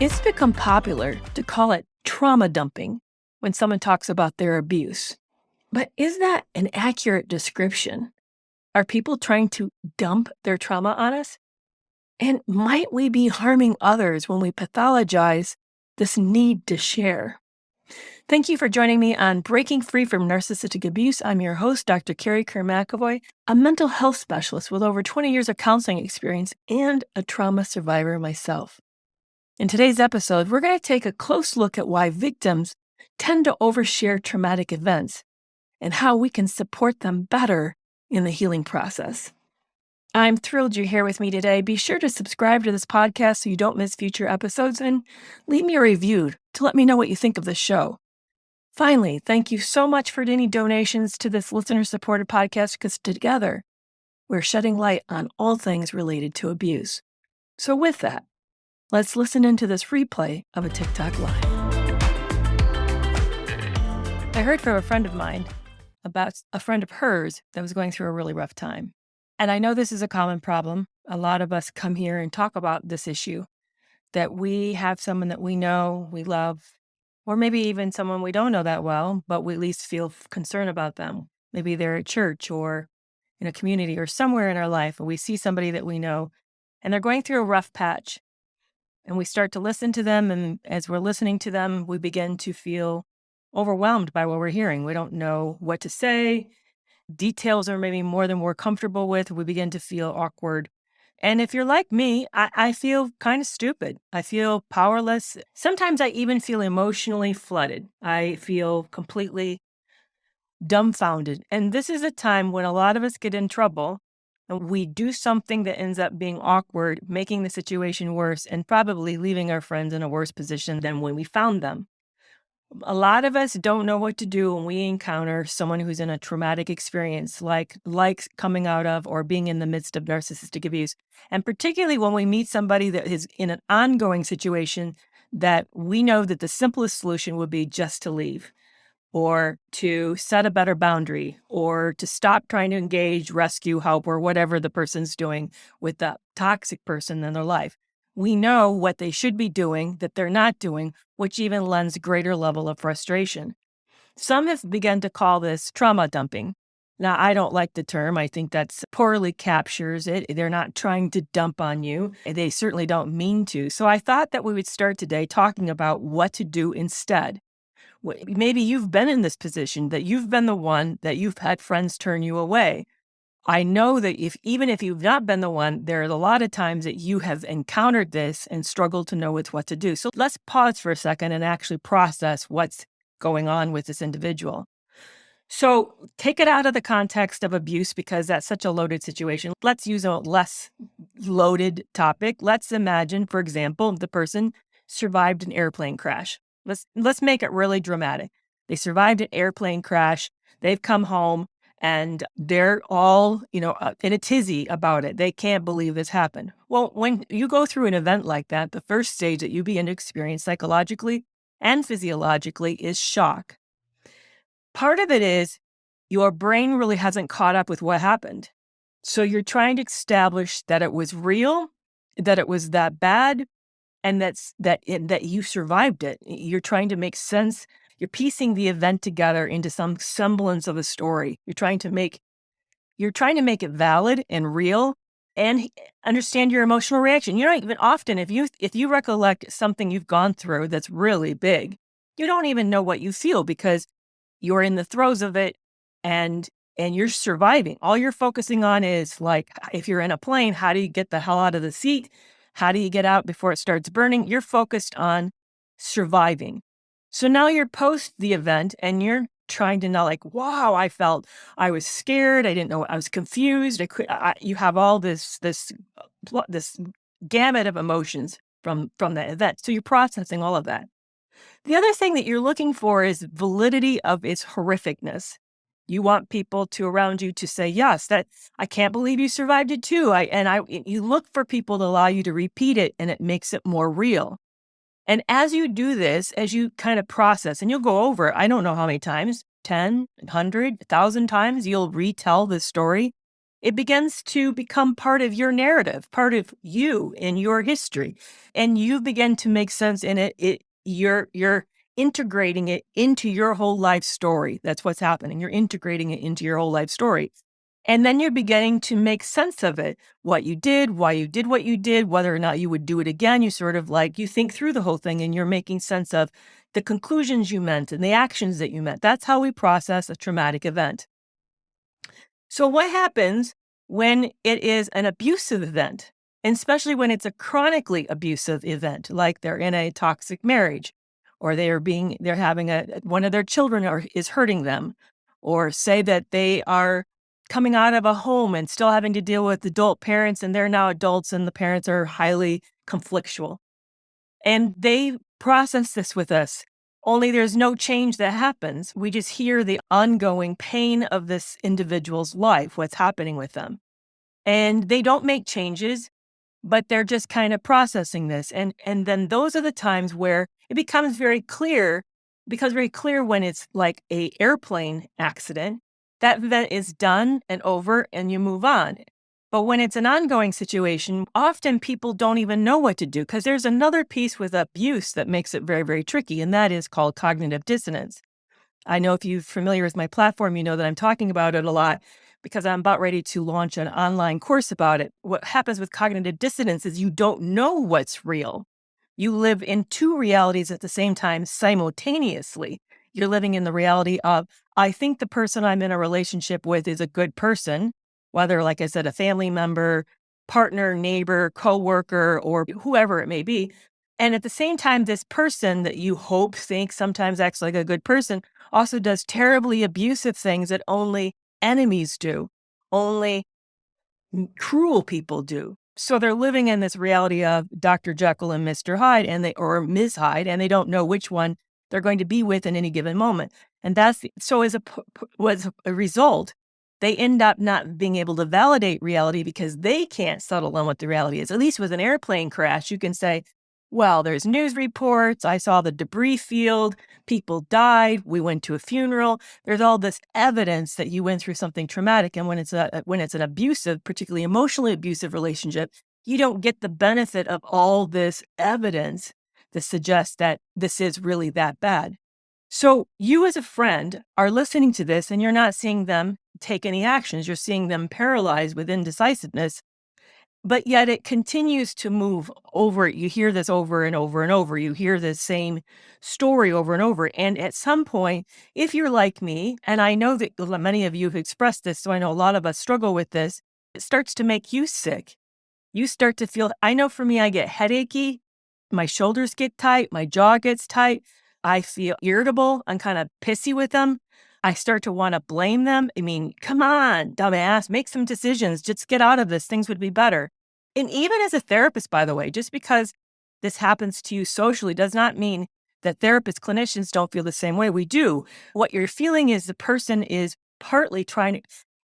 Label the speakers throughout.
Speaker 1: It's become popular to call it trauma dumping when someone talks about their abuse. But is that an accurate description? Are people trying to dump their trauma on us? And might we be harming others when we pathologize this need to share? Thank you for joining me on Breaking Free from Narcissistic Abuse. I'm your host, Dr. Carrie Kerr-McAvoy, a mental health specialist with over 20 years of counseling experience and a trauma survivor myself. In today's episode, we're going to take a close look at why victims tend to overshare traumatic events and how we can support them better in the healing process. I'm thrilled you're here with me today. Be sure to subscribe to this podcast so you don't miss future episodes and leave me a review to let me know what you think of the show. Finally, thank you so much for any donations to this listener-supported podcast because together we're shedding light on all things related to abuse. So with that, let's listen into this replay of a TikTok Live. I heard from a friend of mine about a friend of hers that was going through a really rough time. And I know this is a common problem. A lot of us come here and talk about this issue, that we have someone that we know, we love, or maybe even someone we don't know that well, but we at least feel concerned about them. Maybe they're at church or in a community or somewhere in our life, and we see somebody that we know, and they're going through a rough patch. And we start to listen to them, and as we're listening to them, we begin to feel overwhelmed by what we're hearing. We don't know what to say. Details are maybe more than we're comfortable with. We begin to feel awkward. And if you're like me, I feel kind of stupid. I feel powerless. Sometimes I even feel emotionally flooded. I feel completely dumbfounded. And this is a time when a lot of us get in trouble and we do something that ends up being awkward, making the situation worse, and probably leaving our friends in a worse position than when we found them. A lot of us don't know what to do when we encounter someone who's in a traumatic experience, like coming out of or being in the midst of narcissistic abuse. And particularly when we meet somebody that is in an ongoing situation that we know that the simplest solution would be just to leave, or to set a better boundary, or to stop trying to engage, rescue, help, or whatever the person's doing with the toxic person in their life. We know what they should be doing that they're not doing, which even lends a greater level of frustration. Some have begun to call this trauma dumping. Now, I don't like the term. I think that's poorly captures it. They're not trying to dump on you. They certainly don't mean to. So I thought that we would start today talking about what to do instead. Maybe you've been in this position, that you've been the one that you've had friends turn you away. I know that even if you've not been the one, there are a lot of times that you have encountered this and struggled to know what to do. So let's pause for a second and actually process what's going on with this individual. So take it out of the context of abuse because that's such a loaded situation. Let's use a less loaded topic. Let's imagine, for example, the person survived an airplane crash. Let's make it really dramatic. They survived an airplane crash. They've come home. And they're all, in a tizzy about it. They can't believe this happened. Well, when you go through an event like that, the first stage that you begin to experience psychologically and physiologically is shock. Part of it is your brain really hasn't caught up with what happened. So you're trying to establish that it was real, that it was that bad, and that you survived it. You're trying to make sense. You're piecing the event together into some semblance of a story. You're trying to make it valid and real and understand your emotional reaction. Even often, if you recollect something you've gone through that's really big, you don't even know what you feel because you're in the throes of it and you're surviving. All you're focusing on is, like, if you're in a plane, how do you get the hell out of the seat? How do you get out before it starts burning? You're focused on surviving. So now you're post the event and you're trying to know, like, wow, I was scared. I didn't know. I was confused. You have all this gamut of emotions from that event. So you're processing all of that. The other thing that you're looking for is validity of its horrificness. You want people around you to say, yes, that I can't believe you survived it too. You look for people to allow you to repeat it, and it makes it more real. And as you do this, as you kind of process, and you'll go over, I don't know how many times, 10, 100, 1,000 times, you'll retell this story. It begins to become part of your narrative, part of you and your history. And you begin to make sense in it. You're integrating it into your whole life story. That's what's happening. You're integrating it into your whole life story. And then you're beginning to make sense of it, what you did, why you did what you did, whether or not you would do it again. You sort of like, you think through the whole thing and you're making sense of the conclusions you meant and the actions that you meant. That's how we process a traumatic event. So, what happens when it is an abusive event, and especially when it's a chronically abusive event, like they're in a toxic marriage, or they're having one of their children is hurting them, or say that they are coming out of a home and still having to deal with adult parents, and they're now adults, and the parents are highly conflictual. And they process this with us. Only there's no change that happens. We just hear the ongoing pain of this individual's life, what's happening with them. And they don't make changes, but they're just kind of processing this. And then those are the times where it becomes very clear when it's like a airplane accident. That event is done and over and you move on. But when it's an ongoing situation, often people don't even know what to do because there's another piece with abuse that makes it very, very tricky, and that is called cognitive dissonance. I know if you're familiar with my platform, you know that I'm talking about it a lot because I'm about ready to launch an online course about it. What happens with cognitive dissonance is you don't know what's real. You live in two realities at the same time simultaneously. You're living in the reality of, I think the person I'm in a relationship with is a good person, whether, like I said, a family member, partner, neighbor, coworker, or whoever it may be. And at the same time, this person that you hope, think, sometimes acts like a good person also does terribly abusive things that only enemies do, only cruel people do. So they're living in this reality of Dr. Jekyll and Mr. Hyde or Ms. Hyde, and they don't know which one they're going to be with in any given moment. And so was a result, they end up not being able to validate reality because they can't settle on what the reality is. At least with an airplane crash, you can say, well, there's news reports. I saw the debris field. People died. We went to a funeral. There's all this evidence that you went through something traumatic. And when it's an abusive, particularly emotionally abusive relationship, you don't get the benefit of all this evidence that suggests that this is really that bad. So you as a friend are listening to this and you're not seeing them take any actions. You're seeing them paralyzed with indecisiveness, but yet it continues to move over. You hear this over and over and over. You hear the same story over and over. And at some point, if you're like me, and I know that many of you have expressed this, so I know a lot of us struggle with this, it starts to make you sick. You start to feel, I know for me, I get headachy, my shoulders get tight, my jaw gets tight. I feel irritable. I'm kind of pissy with them. I start to want to blame them. I mean, come on, dumbass, make some decisions. Just get out of this. Things would be better. And even as a therapist, by the way, just because this happens to you socially does not mean that therapists, clinicians don't feel the same way. We do. What you're feeling is the person is partly trying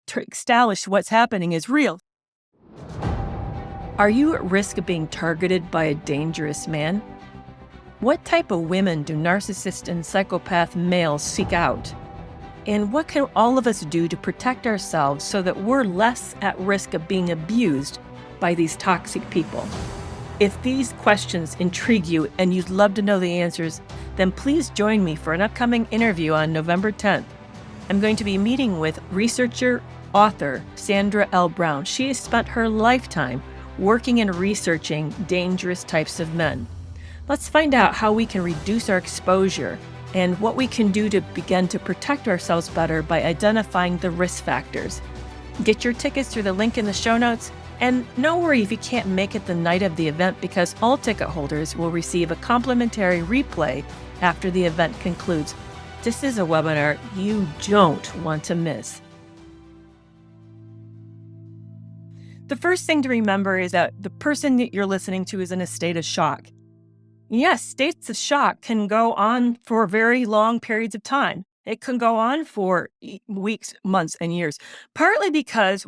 Speaker 1: to establish what's happening is real. Are you at risk of being targeted by a dangerous man? What type of women do narcissist and psychopath males seek out? And what can all of us do to protect ourselves so that we're less at risk of being abused by these toxic people? If these questions intrigue you and you'd love to know the answers, then please join me for an upcoming interview on November 10th. I'm going to be meeting with researcher, author Sandra L. Brown. She has spent her lifetime working and researching dangerous types of men. Let's find out how we can reduce our exposure and what we can do to begin to protect ourselves better by identifying the risk factors. Get your tickets through the link in the show notes, and no worry if you can't make it the night of the event because all ticket holders will receive a complimentary replay after the event concludes. This is a webinar you don't want to miss. The first thing to remember is that the person that you're listening to is in a state of shock. Yes, states of shock can go on for very long periods of time. It can go on for weeks, months, and years, partly because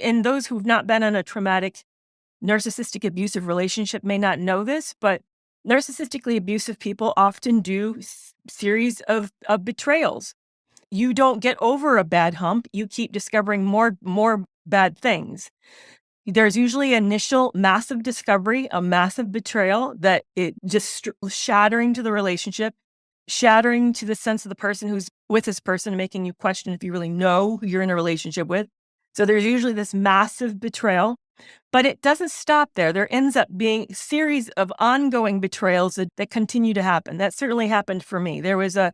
Speaker 1: and those who've not been in a traumatic, narcissistic abusive relationship may not know this, but narcissistically abusive people often do series of betrayals. You don't get over a bad hump. You keep discovering more bad things. There's usually initial massive discovery, a massive betrayal that it just shattering to the relationship, shattering to the sense of the person who's with this person, making you question if you really know who you're in a relationship with. So there's usually this massive betrayal, but it doesn't stop there. There ends up being a series of ongoing betrayals that continue to happen. That certainly happened for me. There was the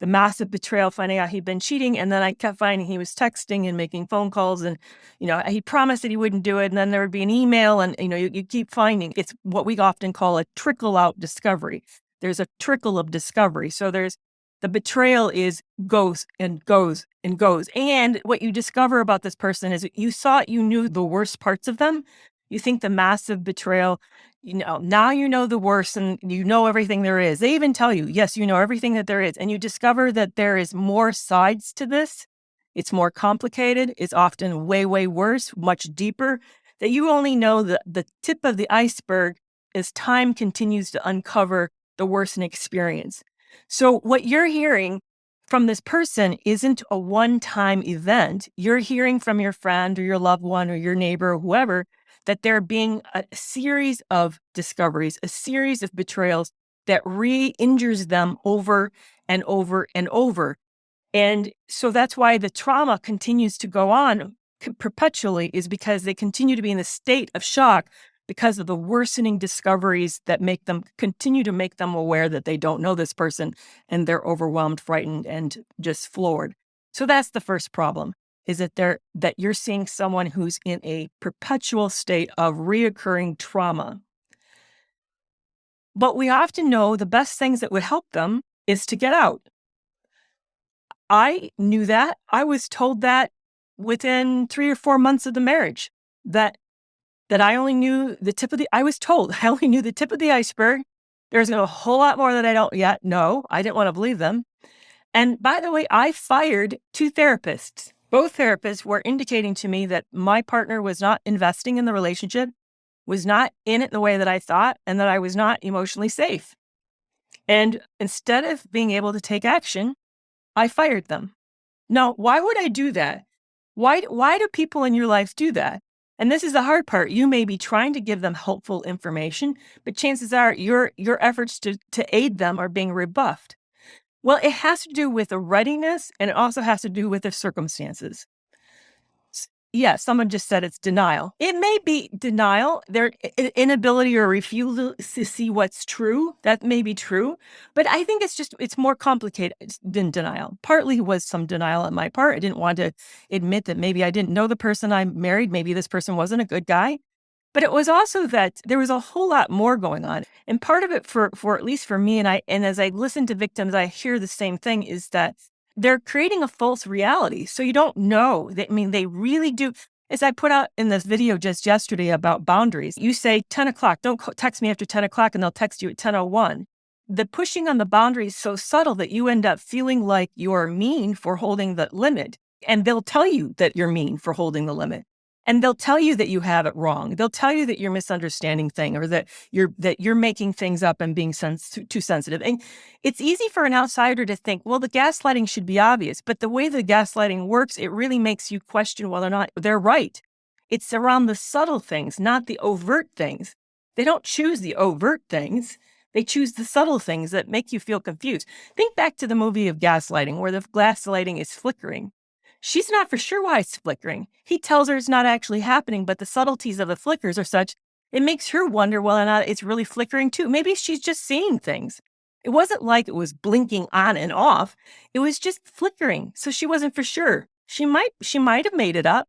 Speaker 1: massive betrayal, finding out he'd been cheating. And then I kept finding he was texting and making phone calls. And, he promised that he wouldn't do it. And then there would be an email. And, you keep finding it's what we often call a trickle out discovery. There's a trickle of discovery. So there's the betrayal is goes and goes and goes. And what you discover about this person is you thought you knew the worst parts of them. You think the massive betrayal, now you know the worst and you know everything there is. They even tell you, yes, you know everything that there is. And you discover that there is more sides to this. It's more complicated. It's often way, way worse, much deeper, that you only know the tip of the iceberg as time continues to uncover the worsening experience. So what you're hearing from this person isn't a one-time event. You're hearing from your friend or your loved one or your neighbor or whoever that there being a series of discoveries, a series of betrayals that re-injures them over and over and over. And so that's why the trauma continues to go on perpetually, is because they continue to be in a state of shock because of the worsening discoveries that continue to make them aware that they don't know this person and they're overwhelmed, frightened, and just floored. So that's the first problem, is that you're seeing someone who's in a perpetual state of reoccurring trauma. But we often know the best things that would help them is to get out. I knew that. I was told that within 3 or 4 months of the marriage, that I only knew the tip of I was told I only knew the tip of the iceberg. There's a whole lot more that I don't yet know. I didn't want to believe them. And by the way, I fired 2 therapists. Both therapists were indicating to me that my partner was not investing in the relationship, was not in it the way that I thought, and that I was not emotionally safe. And instead of being able to take action, I fired them. Now, why would I do that? Why do people in your life do that? And this is the hard part. You may be trying to give them helpful information, but chances are your efforts to aid them are being rebuffed. Well, it has to do with the readiness, and it also has to do with the circumstances. Yeah, someone just said it's denial. It may be denial, their inability or refusal to see what's true. That may be true, but I think it's more complicated than denial. Partly was some denial on my part. I didn't want to admit that maybe I didn't know the person I married. Maybe this person wasn't a good guy. But it was also that there was a whole lot more going on. And part of it for at least for me, and as I listen to victims, I hear the same thing, is that they're creating a false reality. So you don't know. They really do. As I put out in this video just yesterday about boundaries, you say 10 o'clock, don't text me after 10 o'clock, and they'll text you at 10:01. The pushing on the boundary is so subtle that you end up feeling like you're mean for holding the limit. And they'll tell you that you're mean for holding the limit. And they'll tell you that you have it wrong. They'll tell you that you're misunderstanding things, or that you're making things up and being too sensitive. And it's easy for an outsider to think, well, the gaslighting should be obvious. But the way the gaslighting works, it really makes you question whether or not they're right. It's around the subtle things, not the overt things. They don't choose the overt things. They choose the subtle things that make you feel confused. Think back to the movie of Gaslighting, where the gaslighting is flickering. She's not for sure why it's flickering. He tells her it's not actually happening, but the subtleties of the flickers are such, it makes her wonder whether or not it's really flickering too. Maybe she's just seeing things. It wasn't like it was blinking on and off. It was just flickering. So she wasn't for sure. She might have made it up.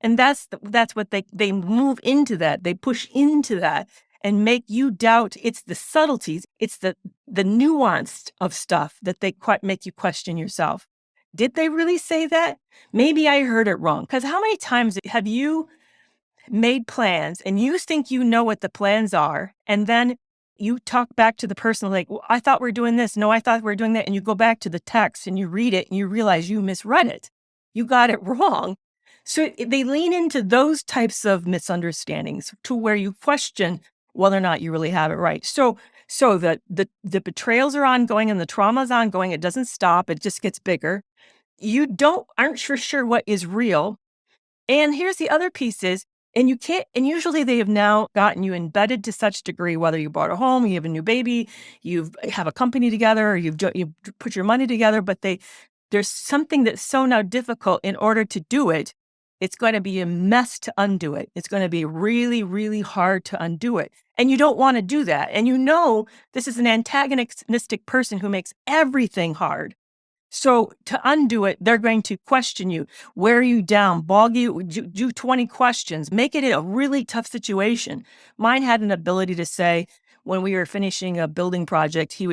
Speaker 1: And that's what they move into that. They push into that and make you doubt. It's the subtleties. It's the nuance of stuff that they make you question yourself. Did they really say that? Maybe I heard it wrong. Because how many times have you made plans and you think you know what the plans are, and then you talk back to the person like, well, I thought we are doing this. No, I thought we are doing that. And you go back to the text and you read it and you realize you misread it. You got it wrong. So they lean into those types of misunderstandings to where you question whether or not you really have it right. So the betrayals are ongoing and the trauma is ongoing. It doesn't stop. It just gets bigger. You aren't sure what is real. And here's the other piece is, and you can't, and usually they have now gotten you embedded to such degree, whether you bought a home, you have a new baby, you have a company together, or you've put your money together, but there's something that's so now difficult in order to do it. It's going to be a mess to undo it. It's going to be really, really hard to undo it. And you don't want to do that. And this is an antagonistic person who makes everything hard. So to undo it, they're going to question you, wear you down, bog you, do 20 questions, make it a really tough situation. Mine had an ability to say, when we were finishing a building project, I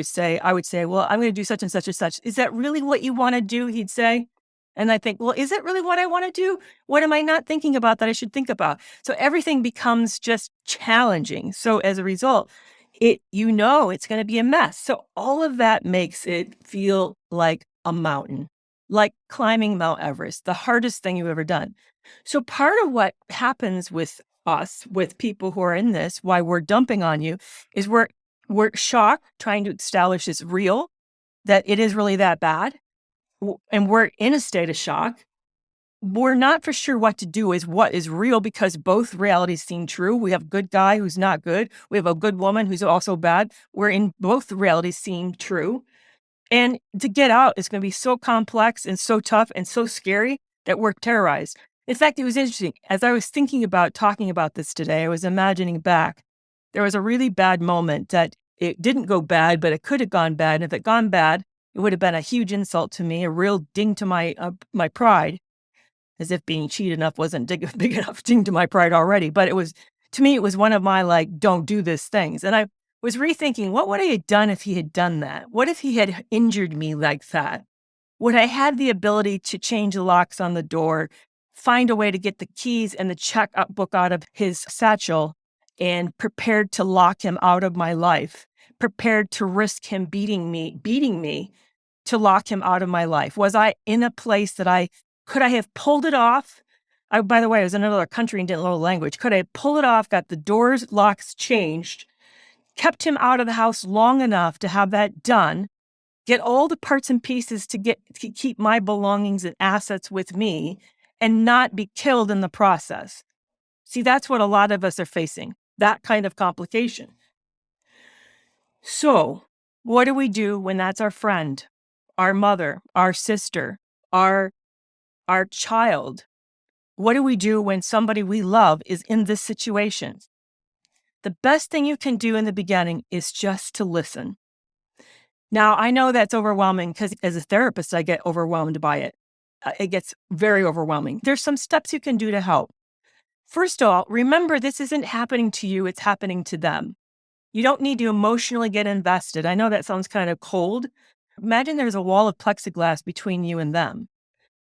Speaker 1: would say, well, I'm going to do such and such and such. Is that really what you want to do? He'd say. And I think, well, is it really what I want to do? What am I not thinking about that I should think about? So everything becomes just challenging. So as a result, it's going to be a mess. So all of that makes it feel like a mountain, like climbing Mount Everest, the hardest thing you've ever done. So part of what happens with us, with people who are in this, why we're dumping on you, is we're shocked, trying to establish it's real, that it is really that bad. And we're in a state of shock. We're not for sure what to do is what is real, because both realities seem true. We have a good guy who's not good. We have a good woman who's also bad. We're in both realities seem true. And to get out is going to be so complex and so tough and so scary that we're terrorized. In fact, it was interesting. As I was thinking about talking about this today, I was imagining back. There was a really bad moment that it didn't go bad, but it could have gone bad. And if it gone bad, it would have been a huge insult to me, a real ding to my pride, as if being cheated enough wasn't big enough ding to my pride already. But to me, it was one of my don't do this things. And I was rethinking, what would I have done if he had done that? What if he had injured me like that? Would I have the ability to change the locks on the door, find a way to get the keys and the checkbook out of his satchel, and prepared to lock him out of my life, prepared to risk him beating me to lock him out of my life? Was I in a place that could I have pulled it off? By the way, I was in another country and didn't know the language. Could I pull it off, got the doors, locks changed, kept him out of the house long enough to have that done, get all the parts and pieces to keep my belongings and assets with me, and not be killed in the process? See, that's what a lot of us are facing, that kind of complication. So what do we do when that's our friend, our mother, our sister, our child? What do we do when somebody we love is in this situation? The best thing you can do in the beginning is just to listen. Now, I know that's overwhelming because as a therapist, I get overwhelmed by it. It gets very overwhelming. There's some steps you can do to help. First of all, remember this isn't happening to you, it's happening to them. You don't need to emotionally get invested. I know that sounds kind of cold. Imagine there's a wall of plexiglass between you and them.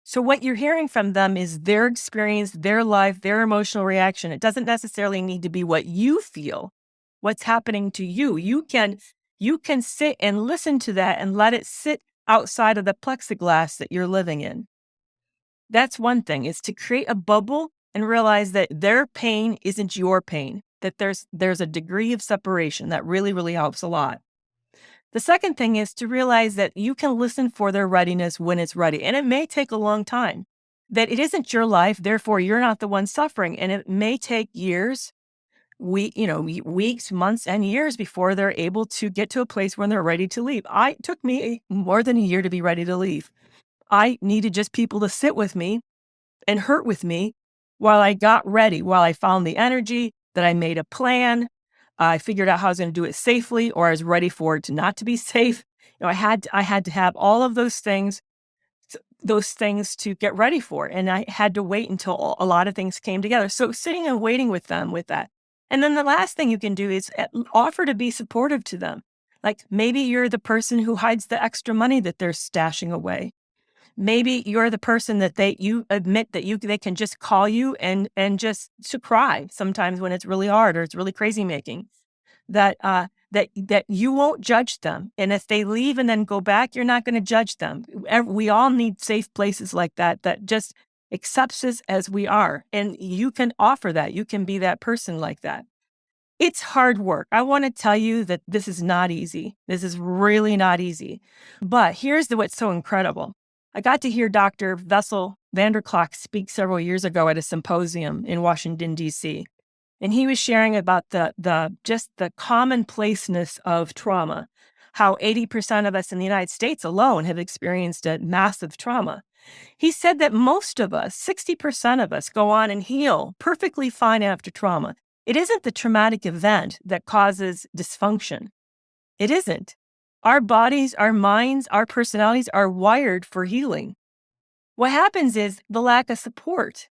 Speaker 1: So what you're hearing from them is their experience, their life, their emotional reaction. It doesn't necessarily need to be what you feel, what's happening to you. You can sit and listen to that and let it sit outside of the plexiglass that you're living in. That's one thing, is to create a bubble and realize that their pain isn't your pain, that there's a degree of separation that really, really helps a lot. The second thing is to realize that you can listen for their readiness when it's ready. And it may take a long time, that it isn't your life. Therefore, you're not the one suffering. And it may take years, weeks, months, and years before they're able to get to a place when they're ready to leave. It took me more than a year to be ready to leave. I needed just people to sit with me and hurt with me while I got ready, while I found the energy, that I made a plan. I figured out how I was going to do it safely, or I was ready for it to not to be safe. I had to have all of those things to get ready for it. And I had to wait until a lot of things came together. So sitting and waiting with them with that. And then the last thing you can do is offer to be supportive to them. Like maybe you're the person who hides the extra money that they're stashing away. Maybe you're the person that you admit that they can just call you and just to cry sometimes when it's really hard or it's really crazy making. That you won't judge them, and if they leave and then go back, you're not going to judge them. We all need safe places like that just accepts us as we are, and you can offer that. You can be that person like that. It's hard work. I want to tell you that this is not easy. This is really not easy. But here's what's so incredible. I got to hear Dr. Vessel Vanderklok speak several years ago at a symposium in Washington, D.C. And he was sharing about just the commonplaceness of trauma, how 80% of us in the United States alone have experienced a massive trauma. He said that most of us, 60% of us, go on and heal perfectly fine after trauma. It isn't the traumatic event that causes dysfunction. It isn't. Our bodies, our minds, our personalities are wired for healing. What happens is the lack of support.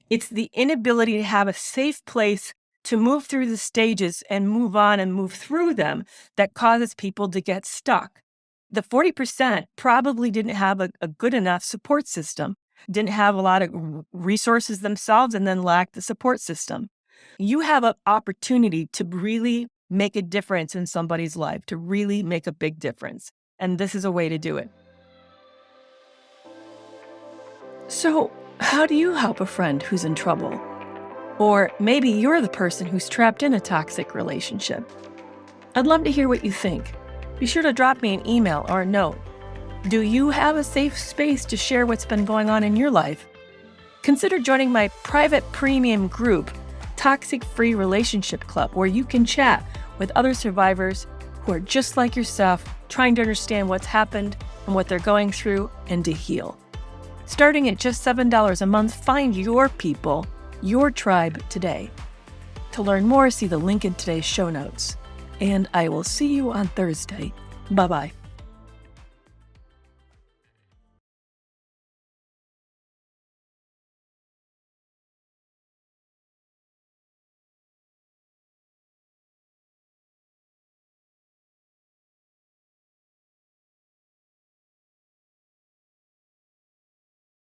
Speaker 1: It's the inability to have a safe place to move through the stages and move on and move through them that causes people to get stuck. The 40% probably didn't have a good enough support system, didn't have a lot of resources themselves, and then lacked the support system. You have an opportunity to really make a difference in somebody's life, to really make a big difference. And this is a way to do it. So, how do you help a friend who's in trouble? Or maybe you're the person who's trapped in a toxic relationship. I'd love to hear what you think. Be sure to drop me an email or a note. Do you have a safe space to share what's been going on in your life? Consider joining my private premium group, Toxic Free Relationship Club, where you can chat with other survivors who are just like yourself, trying to understand what's happened and what they're going through and to heal. Starting at just $7 a month, find your people, your tribe today. To learn more, see the link in today's show notes. And I will see you on Thursday. Bye-bye.